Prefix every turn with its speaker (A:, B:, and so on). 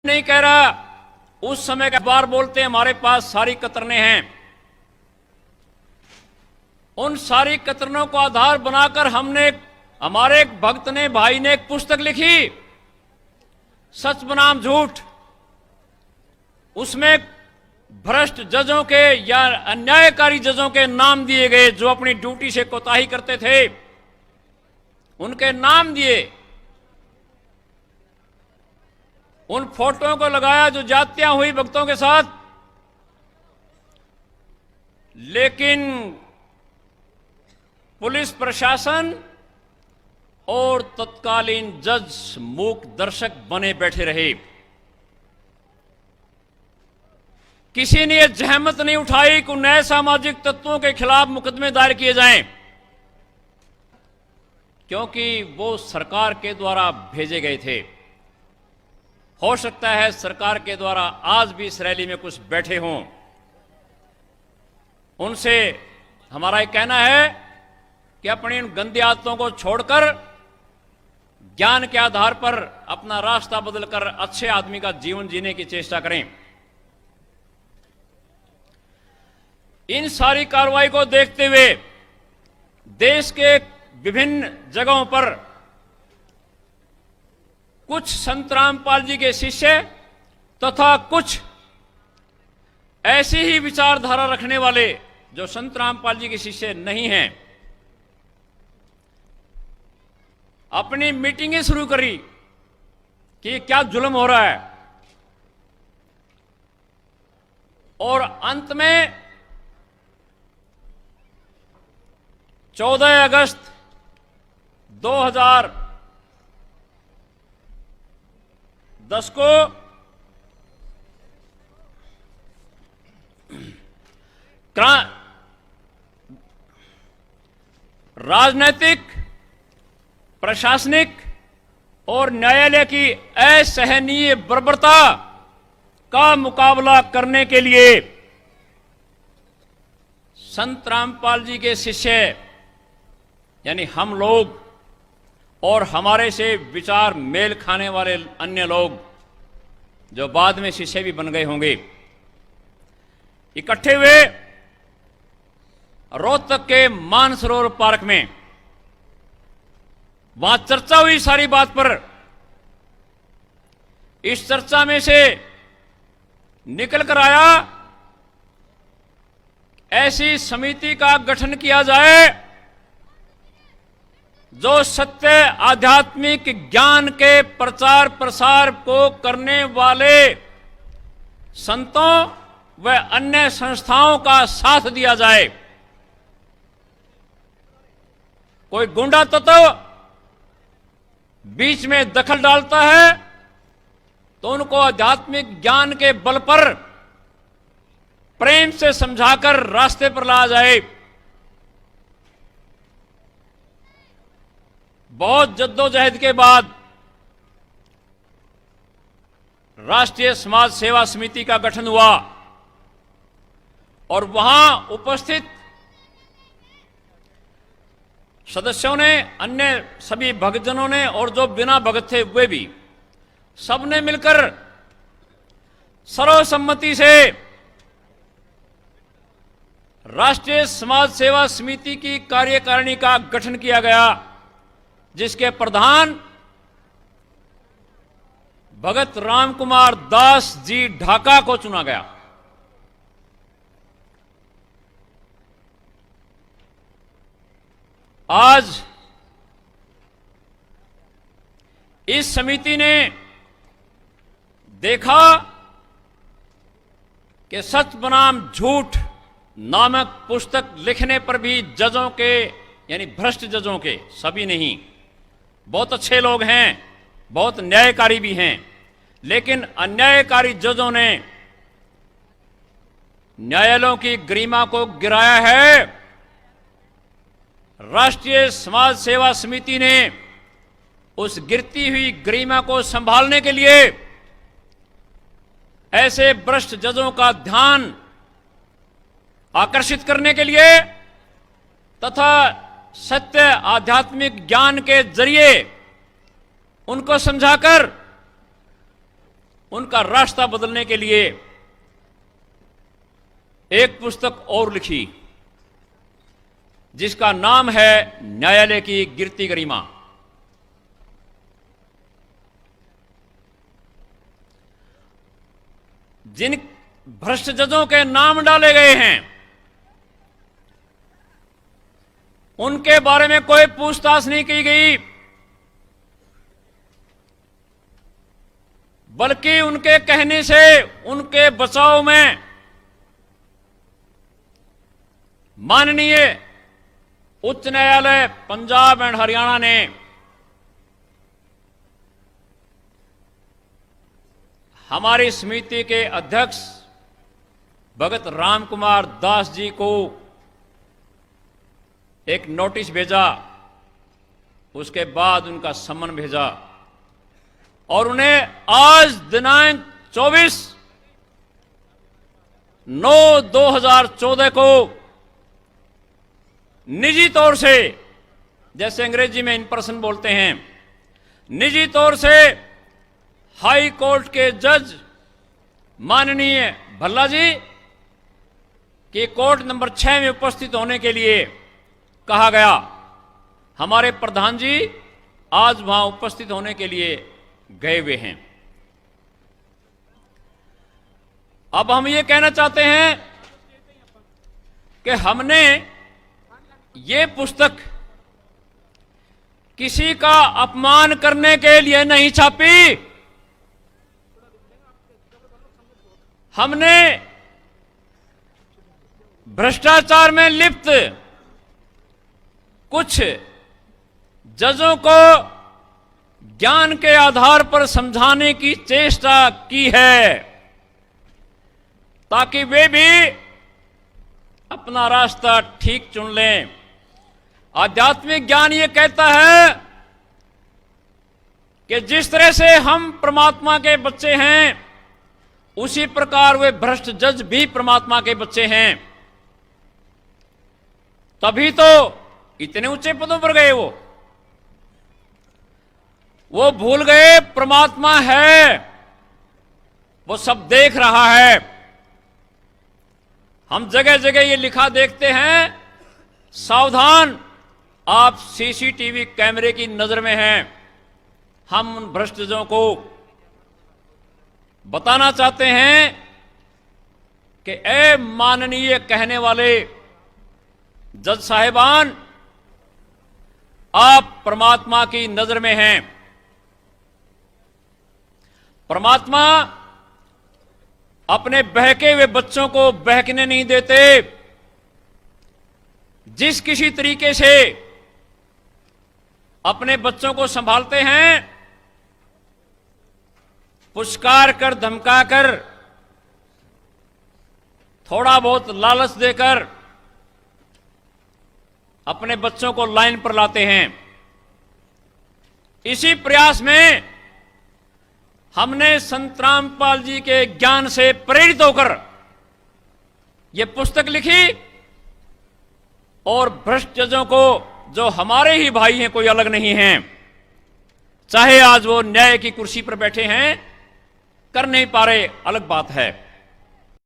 A: नहीं कह रहा, उस समय का बार बोलते हैं हमारे पास सारी कतरने हैं। उन सारी कतरनों को आधार बनाकर हमारे एक भक्त ने, भाई ने एक पुस्तक लिखी, सच बनाम झूठ। उसमें भ्रष्ट जजों के या अन्यायकारी जजों के नाम दिए गए जो अपनी ड्यूटी से कोताही करते थे, उनके नाम दिए। उन फोटों को लगाया जो जातियां हुई भक्तों के साथ। लेकिन पुलिस प्रशासन और तत्कालीन जज मूक दर्शक बने बैठे रहे। किसी ने यह जहमत नहीं उठाई कि नए सामाजिक तत्वों के खिलाफ मुकदमे दायर किए जाएं, क्योंकि वो सरकार के द्वारा भेजे गए थे। हो सकता है सरकार के द्वारा आज भी इस रैली में कुछ बैठे हों। उनसे हमारा ये कहना है कि अपनी इन गंदी आदतों को छोड़कर ज्ञान के आधार पर अपना रास्ता बदलकर अच्छे आदमी का जीवन जीने की चेष्टा करें। इन सारी कार्रवाई को देखते हुए देश के विभिन्न जगहों पर कुछ संत रामपाल जी के शिष्य तथा कुछ ऐसी ही विचारधारा रखने वाले जो संत रामपाल जी के शिष्य नहीं हैं, अपनी मीटिंगें शुरू करी कि क्या जुल्म हो रहा है। और अंत में 14 अगस्त 2010 को राजनीतिक, प्रशासनिक और न्यायालय की असहनीय बर्बरता का मुकाबला करने के लिए संत रामपाल जी के शिष्य यानी हम लोग और हमारे से विचार मेल खाने वाले अन्य लोग जो बाद में शिष्य भी बन गए होंगे, इकट्ठे हुए रोहतक के मानसरोवर पार्क में। वहां चर्चा हुई सारी बात पर। इस चर्चा में से निकल कर आया ऐसी समिति का गठन किया जाए जो सत्य आध्यात्मिक ज्ञान के प्रचार प्रसार को करने वाले संतों व अन्य संस्थाओं का साथ दिया जाए। कोई गुंडा तत्व बीच में दखल डालता है तो उनको आध्यात्मिक ज्ञान के बल पर प्रेम से समझाकर रास्ते पर लाया जाए। बहुत जद्दोजहद के बाद राष्ट्रीय समाज सेवा समिति का गठन हुआ और वहां उपस्थित सदस्यों ने, अन्य सभी भक्तजनों ने और जो बिना भगत थे वे भी, सबने मिलकर सर्वसम्मति से राष्ट्रीय समाज सेवा समिति की कार्यकारिणी का गठन किया गया, जिसके प्रधान भगत रामकुमार दास जी ढाका को चुना गया। आज इस समिति ने देखा कि सच बनाम झूठ नामक पुस्तक लिखने पर भी जजों के, यानी भ्रष्ट जजों के, सभी नहीं, बहुत अच्छे लोग हैं, बहुत न्यायकारी भी हैं, लेकिन अन्यायकारी जजों ने न्यायालयों की गरिमा को गिराया है। राष्ट्रीय समाज सेवा समिति ने उस गिरती हुई गरिमा को संभालने के लिए ऐसे भ्रष्ट जजों का ध्यान आकर्षित करने के लिए तथा सत्य आध्यात्मिक ज्ञान के जरिए उनको समझाकर उनका रास्ता बदलने के लिए एक पुस्तक और लिखी, जिसका नाम है न्यायालय की गिरती गरिमा। जिन भ्रष्ट जजों के नाम डाले गए हैं, उनके बारे में कोई पूछताछ नहीं की गई, बल्कि उनके कहने से उनके बचाव में माननीय उच्च न्यायालय पंजाब एंड हरियाणा ने हमारी समिति के अध्यक्ष भगत राम कुमार दास जी को एक नोटिस भेजा, उसके बाद उनका सम्मन भेजा और उन्हें आज दिनांक 24/9/2014 को निजी तौर से, जैसे अंग्रेजी में इन पर्सन बोलते हैं, निजी तौर से हाई कोर्ट के जज माननीय भल्ला जी की कोर्ट नंबर 6 में उपस्थित होने के लिए कहा गया। हमारे प्रधान जी आज वहां उपस्थित होने के लिए गए हुए हैं। अब हम ये कहना चाहते हैं कि हमने ये पुस्तक किसी का अपमान करने के लिए नहीं छापी, हमने भ्रष्टाचार में लिप्त कुछ जजों को ज्ञान के आधार पर समझाने की चेष्टा की है, ताकि वे भी अपना रास्ता ठीक चुन लें। आध्यात्मिक ज्ञान ये कहता है कि जिस तरह से हम परमात्मा के बच्चे हैं, उसी प्रकार वे भ्रष्ट जज भी परमात्मा के बच्चे हैं। तभी तो इतने ऊंचे पदों पर गए। वो भूल गए परमात्मा है, वो सब देख रहा है। हम जगह जगह ये लिखा देखते हैं, सावधान, आप सीसीटीवी कैमरे की नजर में हैं। हम उन भ्रष्टजों को बताना चाहते हैं कि ए माननीय कहने वाले जज साहिबान, आप परमात्मा की नजर में हैं। परमात्मा अपने बहके हुए बच्चों को बहकने नहीं देते। जिस किसी तरीके से अपने बच्चों को संभालते हैं, पुचकार कर, धमका कर, थोड़ा बहुत लालच देकर अपने बच्चों को लाइन पर लाते हैं। इसी प्रयास में हमने संत रामपाल जी के ज्ञान से प्रेरित होकर यह पुस्तक लिखी और भ्रष्ट जजों को, जो हमारे ही भाई हैं, कोई अलग नहीं हैं, चाहे आज वो न्याय की कुर्सी पर बैठे हैं, कर नहीं पा रहे, अलग बात है।